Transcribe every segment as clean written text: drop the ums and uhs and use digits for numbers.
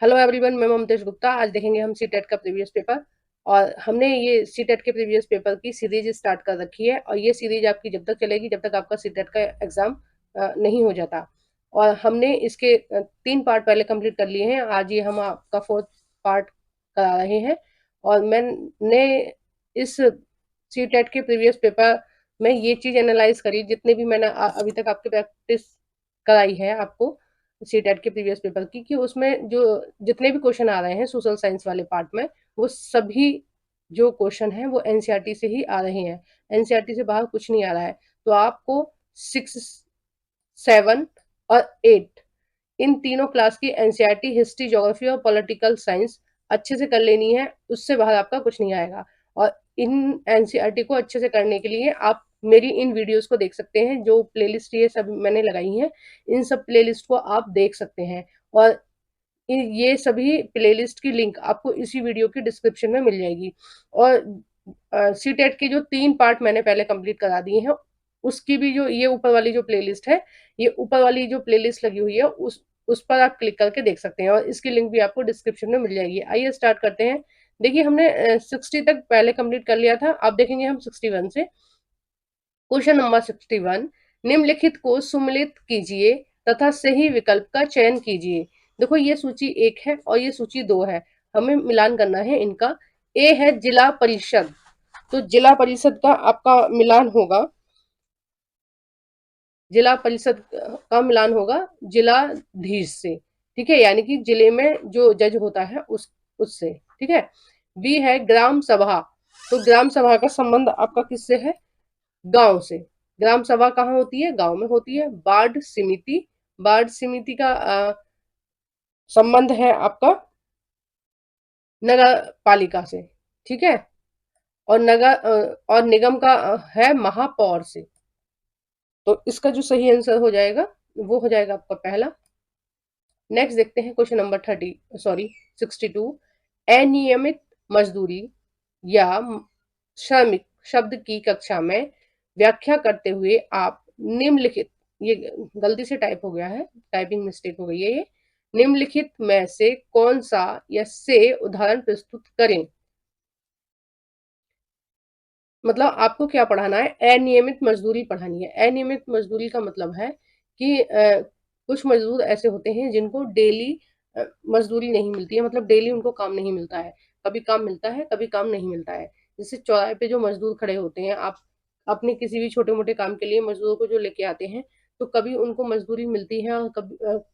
Hello everyone, मैं ममतेश गुप्ता। आज देखेंगे हम सीटेट का प्रीवियस पेपर। और हमने ये सीटेट के प्रीवियस पेपर की सीरीज स्टार्ट कर रखी है, और ये सीरीज आपकी जब तक चलेगी जब तक आपका सीटेट का एग्जाम नहीं हो जाता। और हमने इसके 3 पार्ट पहले कंप्लीट कर लिए हैं। आज ये हम आपका 4th पार्ट करा रहे हैं। और मैंने इस सीटेट के प्रीवियस पेपर में ये चीज एनालाइज करी, जितने भी मैंने अभी तक आपकी प्रैक्टिस कराई है आपको सीटेट के प्रीवियस पेपर की, कि उसमें जो जितने भी क्वेश्चन आ रहे हैं सोशल साइंस वाले पार्ट में, वो सभी जो क्वेश्चन हैं वो एनसीईआरटी से ही आ रहे हैं। एनसीईआरटी से बाहर कुछ नहीं आ रहा है। तो आपको 6, 7 और 8 इन तीनों क्लास की एनसीईआरटी, हिस्ट्री, ज्योग्राफी और पॉलिटिकल साइंस अच्छे से कर लेनी है। उससे बाहर आपका कुछ नहीं आएगा। और इन एनसीईआरटी को अच्छे से करने के लिए आप मेरी इन वीडियोस को देख सकते हैं। जो प्लेलिस्ट ये सब मैंने लगाई हैं, इन सब प्लेलिस्ट को आप देख सकते हैं। और ये सभी प्लेलिस्ट की लिंक आपको इसी वीडियो की डिस्क्रिप्शन में मिल जाएगी। और सीटेट के जो 3 पार्ट मैंने पहले कंप्लीट करा दिए हैं, उसकी भी जो ये ऊपर वाली जो प्लेलिस्ट है, ये ऊपर वाली जो प्लेलिस्ट लगी हुई है, उस पर आप क्लिक करके देख सकते हैं। और इसकी लिंक भी आपको डिस्क्रिप्शन में मिल जाएगी। आइए स्टार्ट करते हैं। देखिए, हमने 60 तक पहले कंप्लीट कर लिया था। अब देखेंगे हम 61 से। Question number 61। निम्नलिखित को सुमेलित कीजिए तथा सही विकल्प का चयन कीजिए। देखो, ये सूची 1 है और ये सूची 2 है। हमें मिलान करना है इनका। ए है जिला परिषद, तो जिला परिषद का आपका मिलान होगा, जिला परिषद का मिलान होगा जिलाधीश से। ठीक है, यानी कि जिले में जो जज होता है उससे। ठीक है। बी है ग्राम सभा, तो ग्राम सभा का संबंध आपका किससे है? गांव से। ग्राम सभा कहाँ होती है? गांव में होती है। वार्ड समिति, वार्ड समिति का संबंध है आपका नगर पालिका से। ठीक है। और और निगम का है महापौर से। तो इसका जो सही आंसर हो जाएगा वो हो जाएगा आपका पहला। नेक्स्ट देखते हैं क्वेश्चन नंबर 62। अनियमित मजदूरी या श्रमिक शब्द की कक्षा में व्याख्या करते हुए आप निम्नलिखित, ये गलती से टाइप हो गया है, टाइपिंग मिस्टेक हो गई है ये। निम्नलिखित में से कौन सा या से उदाहरण प्रस्तुत करें। मतलब आपको क्या पढ़ाना है? अनियमित मजदूरी पढ़ानी है। अनियमित मजदूरी का मतलब है कि कुछ मजदूर ऐसे होते हैं जिनको डेली मजदूरी नहीं मिलती है, मतलब डेली उनको काम नहीं मिलता है। कभी काम मिलता है, कभी काम नहीं मिलता है। जैसे चौराहे पे जो मजदूर खड़े होते हैं, आप अपने किसी भी छोटे मोटे काम के लिए मजदूरों को जो लेके आते हैं, तो कभी उनको मजदूरी मिलती है और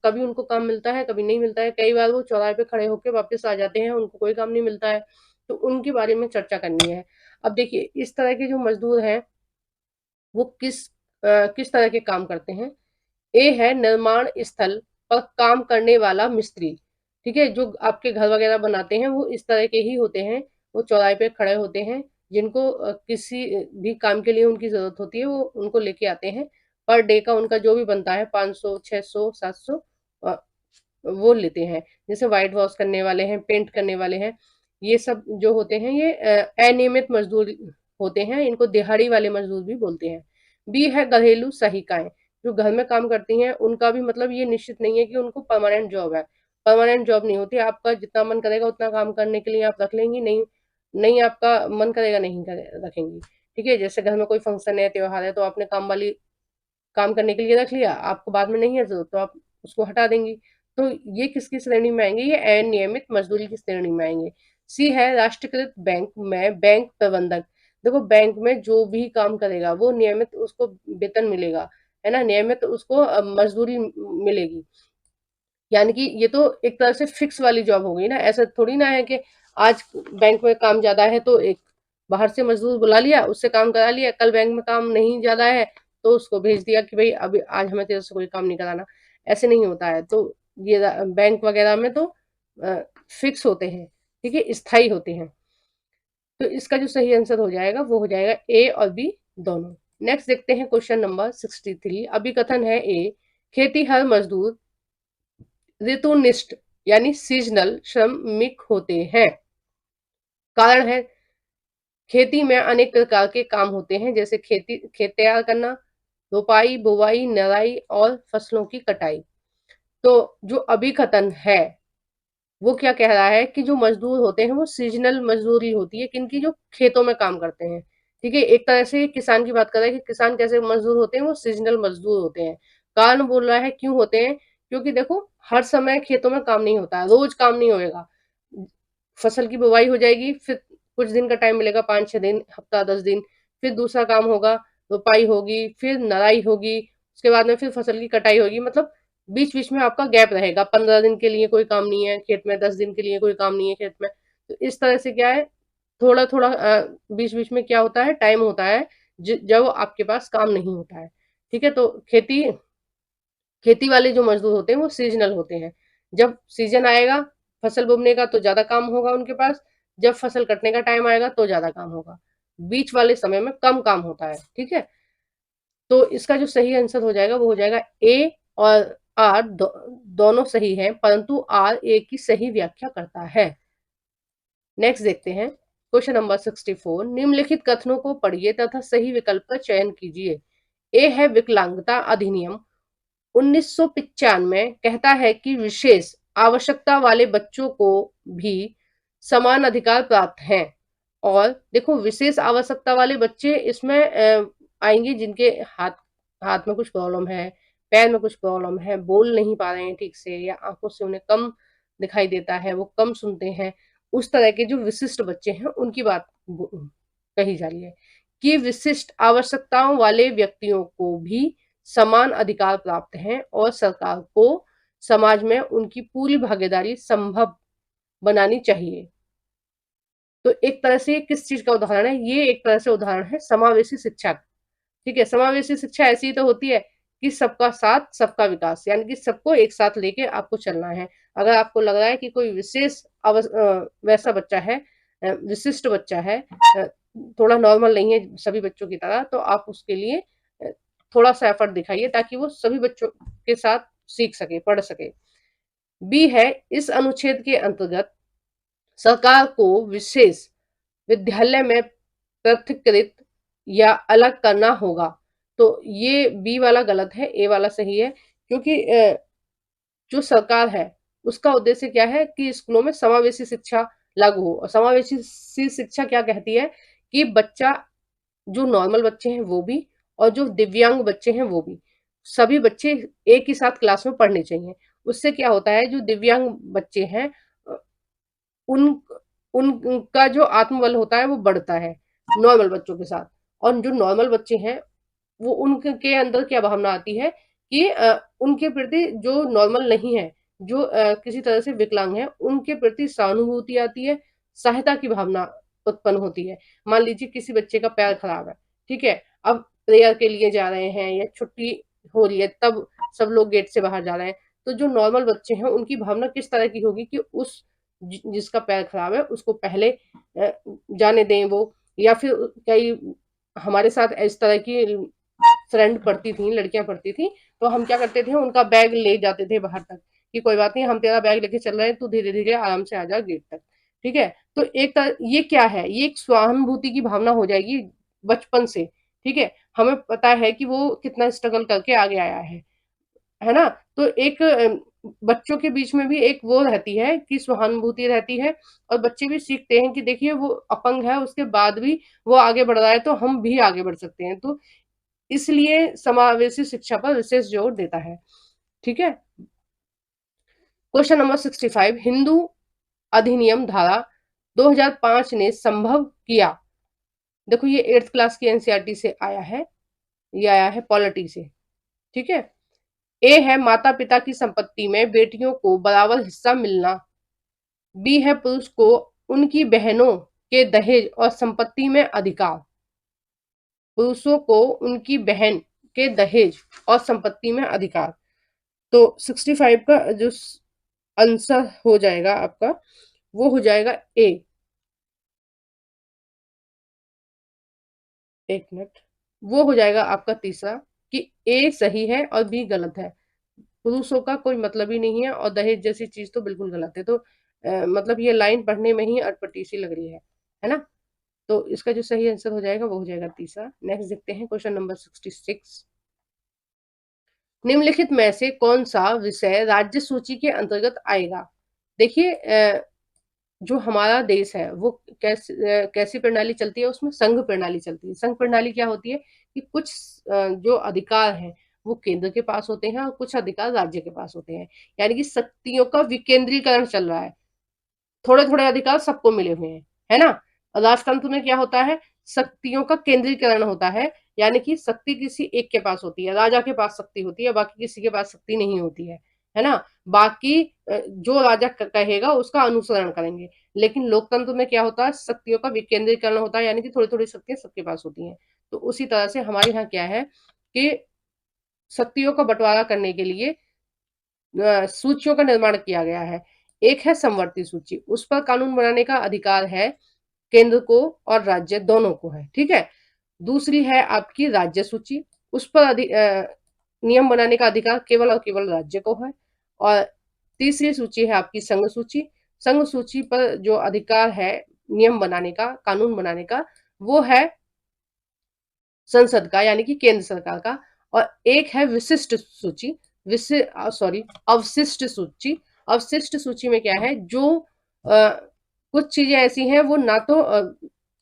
कभी उनको काम मिलता है, कभी नहीं मिलता है। कई बार वो चौराहे पे खड़े होकर वापस आ जाते हैं, उनको कोई काम नहीं मिलता है। तो उनके बारे में चर्चा करनी है। अब देखिए, इस तरह के जो मजदूर हैं वो किस तरह के काम करते हैं। ए है निर्माण स्थल पर काम करने वाला मिस्त्री। ठीक है, जो आपके घर वगैरह बनाते हैं वो इस तरह के ही होते हैं। वो चौराहे पे खड़े होते हैं, जिनको किसी भी काम के लिए उनकी जरूरत होती है, वो उनको लेके आते हैं। पर डे का उनका जो भी बनता है, 500, 600, 700 वो लेते हैं। जैसे व्हाइट वॉश करने वाले हैं, पेंट करने वाले हैं, ये सब जो होते हैं ये अनियमित मजदूर होते हैं। इनको दिहाड़ी वाले मजदूर भी बोलते हैं। बी है घरेलू सहायिकाएं, जो घर में काम करती हैं। उनका भी मतलब ये निश्चित नहीं है कि उनको परमानेंट जॉब है। परमानेंट जॉब नहीं होती। आपका जितना मन करेगा उतना काम करने के लिए आप रख लेंगी, नहीं नहीं आपका मन करेगा नहीं रखेंगी। ठीक है, जैसे घर में कोई फंक्शन है, त्योहार है, तो आपने काम वाली काम करने के लिए रख लिया, आपको बाद में नहीं है जरूरत तो आप उसको हटा देंगी। तो ये किसकी श्रेणी में आएंगे? ये अनियमित मजदूरी की श्रेणी में आएंगे। सी है राष्ट्रीयकृत बैंक में बैंक प्रबंधक। देखो, बैंक में जो भी काम करेगा वो नियमित उसको वेतन मिलेगा, है ना, नियमित उसको मजदूरी मिलेगी। यानी कि ये तो एक तरह से फिक्स वाली जॉब हो गई ना। ऐसा थोड़ी ना है कि आज बैंक में काम ज्यादा है तो एक बाहर से मजदूर बुला लिया, उससे काम करा लिया, कल बैंक में काम नहीं ज्यादा है तो उसको भेज दिया कि भाई अभी आज हमें तेरे से कोई काम नहीं कराना। ऐसे नहीं होता है। तो ये बैंक वगैरह में तो फिक्स होते हैं। ठीक है, स्थायी होते हैं। तो इसका जो सही आंसर हो जाएगा वो हो जाएगा ए और बी दोनों। नेक्स्ट देखते हैं क्वेश्चन नंबर 63। अभी कथन है ए, खेती हर मजदूर ऋतुनिष्ठ यानी सीजनल श्रमिक होते हैं। कारण है, खेती में अनेक प्रकार के काम होते हैं, जैसे खेत तैयार करना, रोपाई, बुवाई, नराई और फसलों की कटाई। तो जो अभिकथन है वो क्या कह रहा है कि जो मजदूर होते हैं वो सीजनल मजदूरी होती है किनकी, जो खेतों में काम करते हैं। ठीक है, एक तरह से किसान की बात कर रहा है कि किसान कैसे मजदूर होते हैं, वो सीजनल मजदूर होते हैं। कारण बोल रहा है क्यों होते हैं, क्योंकि देखो हर समय खेतों में काम नहीं होता है, रोज काम नहीं होएगा। फसल की बुवाई हो जाएगी, फिर कुछ दिन का टाइम मिलेगा, 5-6 दिन, हफ्ता 10 दिन, फिर दूसरा काम होगा, रोपाई होगी, फिर नराई होगी, उसके बाद में फिर फसल की कटाई होगी। मतलब बीच बीच में आपका गैप रहेगा, 15 दिन के लिए कोई काम नहीं है खेत में, 10 दिन के लिए कोई काम नहीं है खेत में। तो इस तरह से क्या है, थोड़ा थोड़ा बीच बीच में क्या होता है, टाइम होता है जब आपके पास काम नहीं होता है। ठीक है, तो खेती खेती वाले जो मजदूर होते हैं वो सीजनल होते हैं। जब सीजन आएगा फसल बोने का तो ज्यादा काम होगा उनके पास, जब फसल कटने का टाइम आएगा तो ज्यादा काम होगा, बीच वाले समय में कम काम होता है। ठीक है, तो इसका जो सही आंसर हो जाएगा वो हो जाएगा ए, और आर दोनों सही हैं, परंतु आर ए की सही व्याख्या करता है। नेक्स्ट देखते हैं क्वेश्चन नंबर 64। निम्नलिखित कथनों को पढ़िए तथा सही विकल्प का चयन कीजिए। ए है विकलांगता अधिनियम 1995 कहता है कि विशेष आवश्यकता वाले बच्चों को भी समान अधिकार प्राप्त हैं। और देखो विशेष आवश्यकता वाले बच्चे इसमें आएंगे जिनके हाथ हाथ में कुछ प्रॉब्लम है, पैर में कुछ प्रॉब्लम है, बोल नहीं पा रहे हैं ठीक से, या आंखों से उन्हें कम दिखाई देता है, वो कम सुनते हैं। उस तरह के जो विशिष्ट बच्चे हैं उनकी बात कही जा रही है कि विशिष्ट आवश्यकताओं वाले व्यक्तियों को भी समान अधिकार प्राप्त हैं और सरकार को समाज में उनकी पूरी भागीदारी संभव बनानी चाहिए। तो एक तरह से किस चीज का उदाहरण है, ये एक तरह से उदाहरण है समावेशी शिक्षा। ठीक है, समावेशी शिक्षा ऐसी तो होती है कि सबका साथ सबका विकास, यानी कि सबको एक साथ लेके आपको चलना है। अगर आपको लग रहा है कि कोई विशेष वैसा बच्चा है, विशिष्ट बच्चा है, थोड़ा नॉर्मल नहीं है सभी बच्चों की तरह, तो आप उसके लिए थोड़ा सा एफर्ट दिखाइए ताकि वो सभी बच्चों के साथ सीख सके, पढ़ सके। बी है, इस अनुच्छेद के अंतर्गत सरकार को विशेष विद्यालय में पृथकीकृत या अलग करना होगा। तो ये बी वाला गलत है, ए वाला सही है, क्योंकि जो सरकार है उसका उद्देश्य क्या है कि स्कूलों में समावेशी शिक्षा लागू हो। और समावेशी शिक्षा क्या कहती है कि बच्चा, जो नॉर्मल बच्चे हैं वो भी, और जो दिव्यांग बच्चे हैं वो भी, सभी बच्चे एक ही साथ क्लास में पढ़ने चाहिए। उससे क्या होता है, जो दिव्यांग बच्चे हैं उन उनका जो आत्मबल होता है वो बढ़ता है नॉर्मल बच्चों के साथ। और जो नॉर्मल बच्चे हैं वो उनके अंदर क्या भावना आती है कि उनके प्रति, जो नॉर्मल नहीं है, जो किसी तरह से विकलांग है, उनके प्रति सहानुभूति आती है, सहायता की भावना उत्पन्न होती है। मान लीजिए किसी बच्चे का पैर खराब है, ठीक है, अब प्रेयर के लिए जा रहे हैं या छुट्टी हो रही है, तब सब लोग गेट से बाहर जा रहे हैं, तो जो नॉर्मल बच्चे हैं उनकी भावना किस तरह की होगी कि उस जिसका पैर खराब है उसको पहले जाने दें वो। या फिर कई हमारे साथ इस तरह की फ्रेंड पढ़ती थी, लड़कियां पढ़ती थी, तो हम क्या करते थे, उनका बैग ले जाते थे बाहर तक कि कोई बात नहीं, हम तेरा बैग लेके चल रहे हैं, तू धीरे धीरे आराम से आ जा गेट तक। ठीक है, तो ये क्या है, ये एक सहानुभूति की भावना हो जाएगी बचपन से। ठीक है, हमें पता है कि वो कितना स्ट्रगल करके आगे आया है ना। तो एक बच्चों के बीच में भी एक वो रहती है कि सहानुभूति रहती है, और बच्चे भी सीखते हैं कि देखिए वो अपंग है, उसके बाद भी वो आगे बढ़ रहा है, तो हम भी आगे बढ़ सकते हैं। तो इसलिए समावेशी शिक्षा पर विशेष जोर देता है। ठीक है, क्वेश्चन नंबर 65। हिंदू अधिनियम धारा 2005 ने संभव किया। देखो ये 8th क्लास की एनसीईआरटी से आया है, ये आया है पॉलिटी से। ठीक है, ए है माता पिता की संपत्ति में बेटियों को बराबर हिस्सा मिलना। बी है पुरुष को उनकी बहनों के दहेज और संपत्ति में अधिकार। पुरुषों को उनकी बहन के दहेज और संपत्ति में अधिकार। तो 65 का जो आंसर हो जाएगा आपका, वो हो जाएगा ए। एक मिनट, वो हो जाएगा आपका तीसरा, कि ए सही है और बी गलत है। पुरुषों का कोई मतलब ही नहीं है, और दहेज जैसी चीज तो बिल्कुल गलत है। तो मतलब ये लाइन पढ़ने में ही अटपटी सी लग रही है ना। तो इसका जो सही आंसर हो जाएगा वो हो जाएगा तीसरा। नेक्स्ट देखते हैं क्वेश्चन नंबर 66। निम्नलिखित में से कौन सा विषय राज्य सूची के अंतर्गत आएगा। देखिए जो हमारा देश है वो कैसी प्रणाली चलती है, उसमें संघ प्रणाली चलती है। संघ प्रणाली क्या होती है कि कुछ जो अधिकार हैं वो केंद्र के पास होते हैं और कुछ अधिकार राज्य के पास होते हैं। यानी कि शक्तियों का विकेंद्रीकरण चल रहा है। थोड़े-थोड़े अधिकार सबको मिले हुए हैं, है ना? और राजतंत्र में क्या होता है, शक्तियों का केंद्रीकरण होता है, यानी कि शक्ति किसी एक के पास होती है, राजा के पास शक्ति होती है, बाकी किसी के पास शक्ति नहीं होती है ना? बाकी जो राजा कहेगा उसका अनुसरण करेंगे। लेकिन लोकतंत्र में क्या होता है, शक्तियों का विकेंद्रीकरण होता है, यानी कि थोड़ी-थोड़ी शक्तियाँ सबके पास होती हैं। तो उसी तरह से हमारे यहाँ क्या है कि शक्तियों का बँटवारा करने के लिए सूचियों का निर्माण किया गया है। एक है समवर्ती सूची, उस पर कानून बनाने का अधिकार है केंद्र को और राज्य दोनों को है, ठीक है? दूसरी है आपकी राज्य सूची, उस पर नियम बनाने का अधिकार केवल और केवल राज्य को है। और तीसरी सूची है आपकी संघ सूची। संघ सूची पर जो अधिकार है नियम बनाने का, कानून बनाने का, वो है संसद का, यानी कि केंद्र सरकार का। और एक है विशिष्ट सूची, सॉरी, अवशिष्ट सूची। अवशिष्ट सूची में क्या है, जो कुछ चीजें ऐसी हैं वो ना तो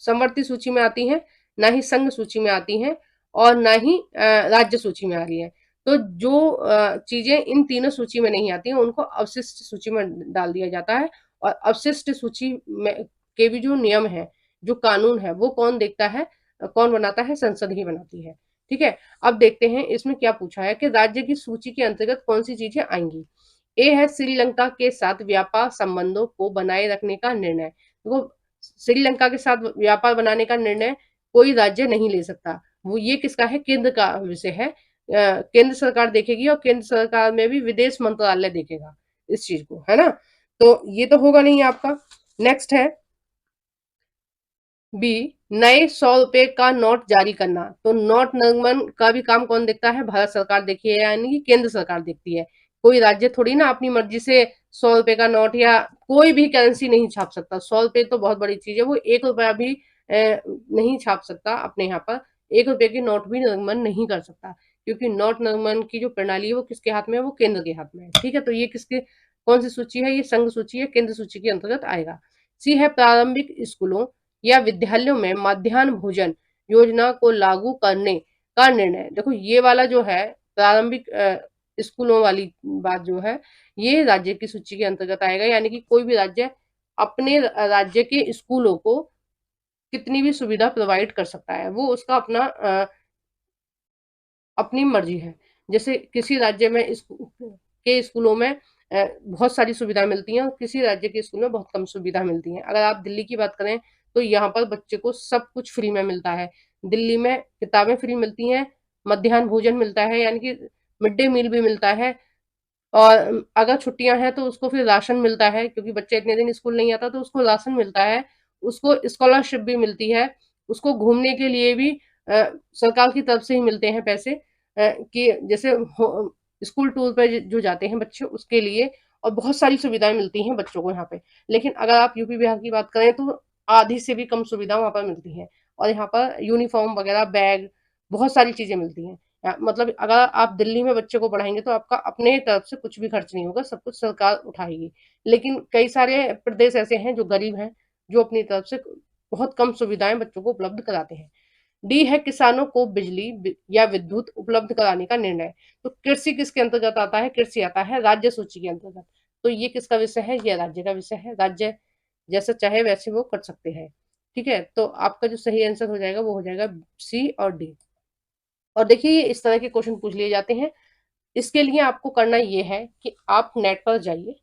समवर्ती सूची में आती हैं, ना ही संघ सूची में आती हैं, और ना ही राज्य सूची में आ रही है। तो जो चीजें इन तीनों सूची में नहीं आती हैं उनको अवशिष्ट सूची में डाल दिया जाता है। और अवशिष्ट सूची में के भी जो नियम है, जो कानून है, वो कौन देखता है, कौन बनाता है, संसद ही बनाती है। ठीक है, अब देखते हैं इसमें क्या पूछा है कि राज्य की सूची के अंतर्गत कौन सी चीजें आएंगी। ए है श्रीलंका के साथ व्यापार संबंधों को बनाए रखने का निर्णय। देखो, श्रीलंका के साथ व्यापार बनाने का निर्णय कोई राज्य नहीं ले सकता, वो ये किसका है, केंद्र का विषय है। केंद्र सरकार देखेगी और केंद्र सरकार में भी विदेश मंत्रालय देखेगा इस चीज को, है ना? तो ये तो होगा नहीं आपका। नेक्स्ट है बी, नए 100 रुपए का नोट जारी करना। तो नोट निर्गमन का भी काम कौन देखता है, भारत सरकार देखती है, यानी कि केंद्र सरकार देखती है। कोई राज्य थोड़ी ना अपनी मर्जी से 100 रुपए का नोट या कोई भी करेंसी नहीं छाप सकता। 100 रुपए तो बहुत बड़ी चीज है, वो 1 रुपया भी नहीं छाप सकता अपने यहाँ पर। 1 रुपए की नोट भी निर्गमन नहीं कर सकता, क्योंकि नोट निर्गमन की जो प्रणाली है वो किसके हाथ में है, वो केंद्र के हाथ में है। ठीक है, तो ये किसके, कौन सी सूची है, ये संघ सूची है, केंद्र सूची के अंतर्गत आएगा। सी है प्रारंभिक स्कूलों या विद्यालयों में मध्याह्न भोजन योजना को लागू करने का निर्णय। देखो, ये वाला जो है प्रारंभिक स्कूलों वाली बात जो है, ये राज्य की सूची के अंतर्गत आएगा। यानी कि कोई भी राज्य अपने राज्य के स्कूलों को कितनी भी सुविधा प्रोवाइड कर सकता है, वो उसका अपना अपनी मर्जी है। जैसे किसी राज्य में के स्कूलों में बहुत सारी सुविधा मिलती हैं और किसी राज्य के स्कूल में बहुत कम सुविधा मिलती हैं। अगर आप दिल्ली की बात करें तो यहाँ पर बच्चे को सब कुछ फ्री में मिलता है। दिल्ली में किताबें फ्री मिलती हैं, मध्याह्न भोजन मिलता है, यानी कि मिड डे मील भी मिलता है। और अगर छुट्टियां हैं तो उसको फिर राशन मिलता है, क्योंकि बच्चा इतने दिन स्कूल नहीं आता तो उसको राशन मिलता है। उसको स्कॉलरशिप भी मिलती है। उसको घूमने के लिए भी सरकार की तरफ से ही मिलते हैं पैसे, कि जैसे स्कूल टूर पे जो जाते हैं बच्चे उसके लिए। और बहुत सारी सुविधाएं मिलती हैं बच्चों को यहाँ पे। लेकिन अगर आप यूपी बिहार की बात करें तो आधी से भी कम सुविधा वहाँ पर मिलती है। और यहाँ पर यूनिफॉर्म वगैरह, बैग, बहुत सारी चीजें मिलती हैं। मतलब अगर आप दिल्ली में बच्चे को पढ़ाएंगे तो आपका अपने तरफ से कुछ भी खर्च नहीं होगा, सब कुछ सरकार उठाएगी। लेकिन कई सारे प्रदेश ऐसे हैं जो गरीब हैं, जो अपनी तरफ से बहुत कम सुविधाएं बच्चों को उपलब्ध कराते हैं। डी है किसानों को बिजली या विद्युत उपलब्ध कराने का निर्णय। तो कृषि किसके अंतर्गत आता है, कृषि आता है राज्य सूची के अंतर्गत। तो ये किसका विषय है, ये राज्य का विषय है। राज्य जैसे चाहे वैसे वो कर सकते हैं। ठीक है, तो आपका जो सही आंसर हो जाएगा वो हो जाएगा सी और डी। और देखिए, इस तरह के क्वेश्चन पूछ लिए जाते हैं। इसके लिए आपको करना ये है कि आप नेट पर जाइए।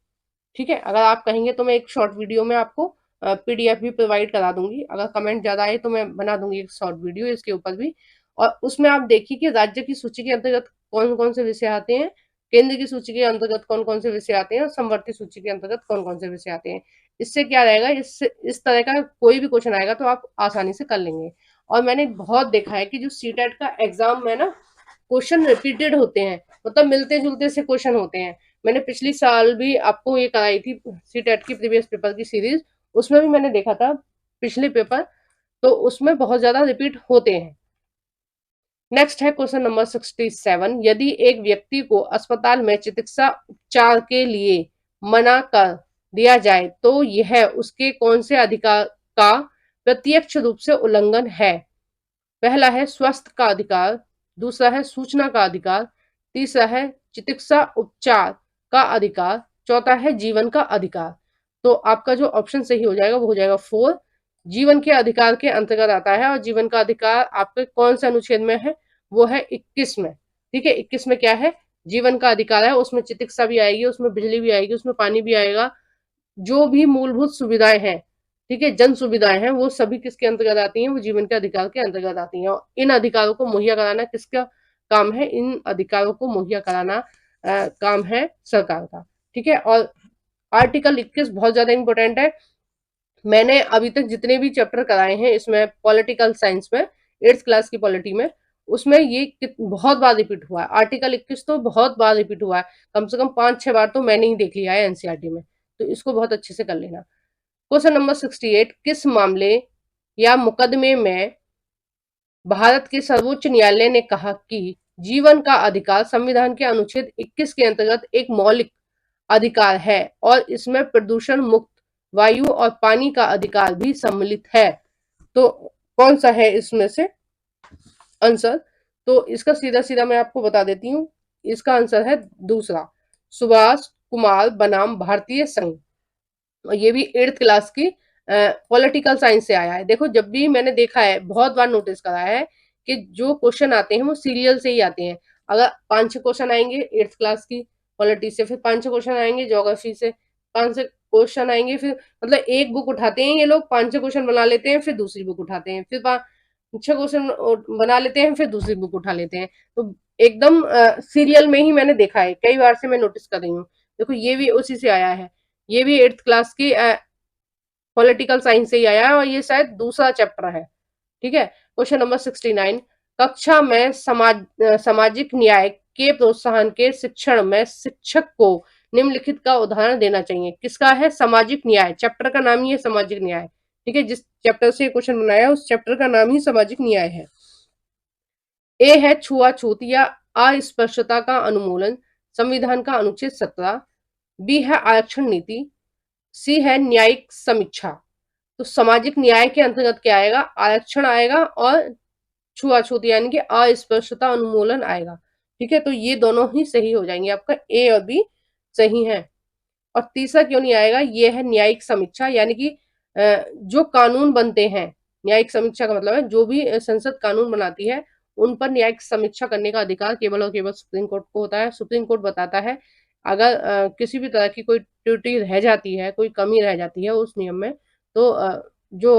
ठीक है, अगर आप कहेंगे तो मैं एक शॉर्ट वीडियो में आपको पीडीएफ भी प्रोवाइड करा दूंगी। अगर कमेंट ज्यादा आए तो मैं बना दूंगी एक शॉर्ट वीडियो इसके ऊपर भी। और उसमें आप देखिए कि राज्य की सूची के अंतर्गत कौन कौन से विषय आते हैं, केंद्र की सूची के अंतर्गत कौन कौन से विषय आते हैं, और समवर्ती सूची के अंतर्गत कौन कौन से विषय आते हैं। इससे क्या रहेगा, इससे इस तरह का कोई भी क्वेश्चन आएगा तो आप आसानी से कर लेंगे। और मैंने बहुत देखा है कि जो सीटेट का एग्जाम में ना क्वेश्चन रिपीटेड होते हैं, मतलब मिलते जुलते से क्वेश्चन होते हैं। मैंने पिछली साल भी आपको ये कराई थी सीटेट की प्रीवियस पेपर की सीरीज, उसमें भी मैंने देखा था पिछले पेपर, तो उसमें बहुत ज्यादा रिपीट होते हैं। नेक्स्ट है क्वेश्चन नंबर 67। यदि एक व्यक्ति को अस्पताल में चिकित्सा उपचार के लिए मना कर दिया जाए तो यह उसके कौन से अधिकार का प्रत्यक्ष रूप से उल्लंघन है? पहला है स्वास्थ्य का अधिकार, दूसरा है सूचना का अधिकार, तीसरा है चिकित्सा उपचार का अधिकार, चौथा है जीवन का अधिकार। तो आपका जो ऑप्शन सही हो जाएगा वो हो जाएगा 4, जीवन के अधिकार के अंतर्गत आता है। और जीवन का अधिकार आपके कौन से अनुच्छेद में है? वो है 21 में। ठीक है, 21 में क्या है? जीवन का अधिकार है, उसमें चिकित्सा भी आएगी, उसमें बिजली भी आएगी, उसमें पानी भी आएगा, जो भी मूलभूत सुविधाएं हैं, ठीक है, जन सुविधाएं हैं, वो सभी किसके अंतर्गत आती हैं? वो जीवन के अधिकार के अंतर्गत आती हैं। और इन अधिकारों को मुहैया कराना किसका काम है? इन अधिकारों को मुहैया कराना काम है सरकार का। ठीक है, और आर्टिकल 21 बहुत ज्यादा इंपॉर्टेंट है। मैंने अभी तक जितने भी चैप्टर कराए हैं इसमें पॉलिटिकल साइंस में, 8th क्लास की पॉलिटी में, उसमें ये बहुत बार रिपीट हुआ है। आर्टिकल 21 तो बहुत बार रिपीट हुआ है, कम से कम 5-6 बार तो मैंने ही देख लिया है एनसीईआरटी में। तो इसको बहुत अच्छे से कर लेना। क्वेश्चन नंबर 68, किस मामले या मुकदमे में भारत के सर्वोच्च न्यायालय ने कहा कि जीवन का अधिकार संविधान के अनुच्छेद 21 के अंतर्गत एक मौलिक अधिकार है और इसमें प्रदूषण मुक्त वायु और पानी का अधिकार भी सम्मिलित है? तो कौन सा है इसमें से आंसर? तो इसका सीधा सीधा मैं आपको बता देती हूँ। इसका आंसर है दूसरा, सुभाष कुमार बनाम भारतीय संघ। और ये भी 8th क्लास की पॉलिटिकल साइंस से आया है। देखो, जब भी मैंने देखा है, बहुत बार नोटिस करा है कि जो क्वेश्चन आते हैं वो सीरियल से ही आते हैं। अगर 5-6 क्वेश्चन आएंगे 8th क्लास की पॉलिटी से, फिर 5-6 क्वेश्चन आएंगे ज्योग्राफी से, 5-6 क्वेश्चन आएंगे, फिर मतलब एक बुक उठाते हैं ये लोग, 5-6 क्वेश्चन बना लेते हैं, फिर दूसरी बुक उठाते हैं, फिर 5-6 क्वेश्चन बना लेते हैं, फिर दूसरी बुक उठा लेते हैं। तो एकदम सीरियल में ही मैंने देखा है, कई बार से मैं नोटिस कर रही हूँ। देखो, ये भी उसी से आया है, ये भी 8th क्लास की पॉलिटिकल साइंस से ही आया है और ये शायद दूसरा चैप्टर है। ठीक है, क्वेश्चन नंबर 69, कक्षा में सामाजिक न्याय के प्रोत्साहन के शिक्षण में शिक्षक को निम्नलिखित का उदाहरण देना चाहिए। किसका है? सामाजिक न्याय, चैप्टर का नाम ही है सामाजिक न्याय। ठीक है, जिस चैप्टर से क्वेश्चन बनाया है उस चैप्टर का नाम ही सामाजिक न्याय है। ए है छुआछूत या अस्पृश्यता का अनुमूलन, संविधान का अनुच्छेद 17। बी है आरक्षण नीति, सी है न्यायिक समीक्षा। तो सामाजिक न्याय के अंतर्गत क्या आएगा? आरक्षण आएगा और छुआछूत यानी कि अस्पृश्यता उन्मूलन आएगा। ठीक है, तो ये दोनों ही सही हो जाएंगे, आपका ए और बी सही है। और तीसरा क्यों नहीं आएगा? ये है न्यायिक समीक्षा, यानी कि जो कानून बनते हैं, न्यायिक समीक्षा का मतलब है जो भी संसद कानून बनाती है उन पर न्यायिक समीक्षा करने का अधिकार केवल और केवल सुप्रीम कोर्ट को होता है। सुप्रीम कोर्ट बताता है अगर किसी भी तरह की कोई त्रुटि रह जाती है, कोई कमी रह जाती है उस नियम में, तो जो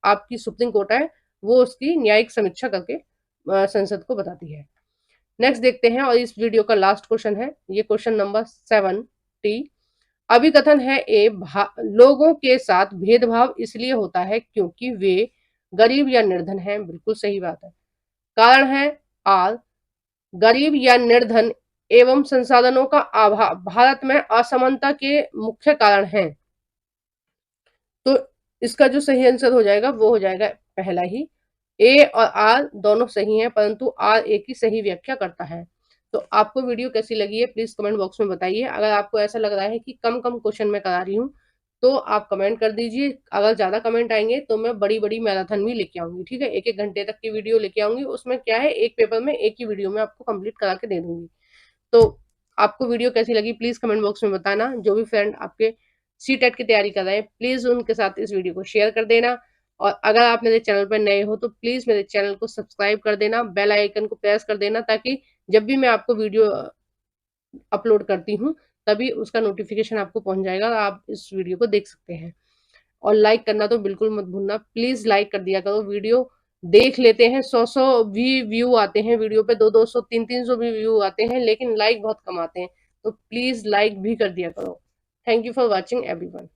आपकी सुप्रीम कोर्ट है वो उसकी न्यायिक समीक्षा करके संसद को बताती है। नेक्स्ट देखते हैं, और इस वीडियो का लास्ट क्वेश्चन है, ये क्वेश्चन नंबर 70। अभिकथन है ए, लोगों के साथ भेदभाव इसलिए होता है क्योंकि वे गरीब या निर्धन हैं। बिल्कुल सही बात है। कारण है आर, गरीब या निर्धन एवं संसाधनों का अभाव भारत में असमानता के मुख्य कारण हैं। तो इसका जो सही आंसर हो जाएगा वो हो जाएगा पहला ही। ए और आर दोनों सही हैं, परंतु आर ए की सही व्याख्या करता है। तो आपको वीडियो कैसी लगी है प्लीज कमेंट बॉक्स में बताइए। अगर आपको ऐसा लग रहा है कि कम कम क्वेश्चन मैं करा रही हूँ तो आप कमेंट कर दीजिए। अगर ज्यादा कमेंट आएंगे तो मैं बड़ी बड़ी मैराथन भी लेके आऊंगी। ठीक है, 1-1 घंटे तक की वीडियो लेके आऊंगी। उसमें क्या है, एक पेपर में एक ही वीडियो में आपको कंप्लीट करा के दे दूंगी। तो आपको वीडियो कैसी लगी प्लीज कमेंट बॉक्स में बताना। जो भी फ्रेंड आपके सीटेट की तैयारी कर रहे हैं प्लीज उनके साथ इस वीडियो को शेयर कर देना। और अगर आप मेरे चैनल पर नए हो तो प्लीज मेरे चैनल को सब्सक्राइब कर देना, बेल आइकन को प्रेस कर देना, ताकि जब भी मैं आपको वीडियो अपलोड करती हूँ तभी उसका नोटिफिकेशन आपको पहुंच जाएगा और आप इस वीडियो को देख सकते हैं। और लाइक करना तो बिल्कुल मत भूलना, प्लीज लाइक कर दिया करो। वीडियो देख लेते हैं, 100 भी व्यू आते हैं वीडियो पे, 200 300 भी व्यू आते हैं, लेकिन लाइक बहुत कम आते हैं। तो प्लीज लाइक भी कर दिया करो। Thank you for watching everyone.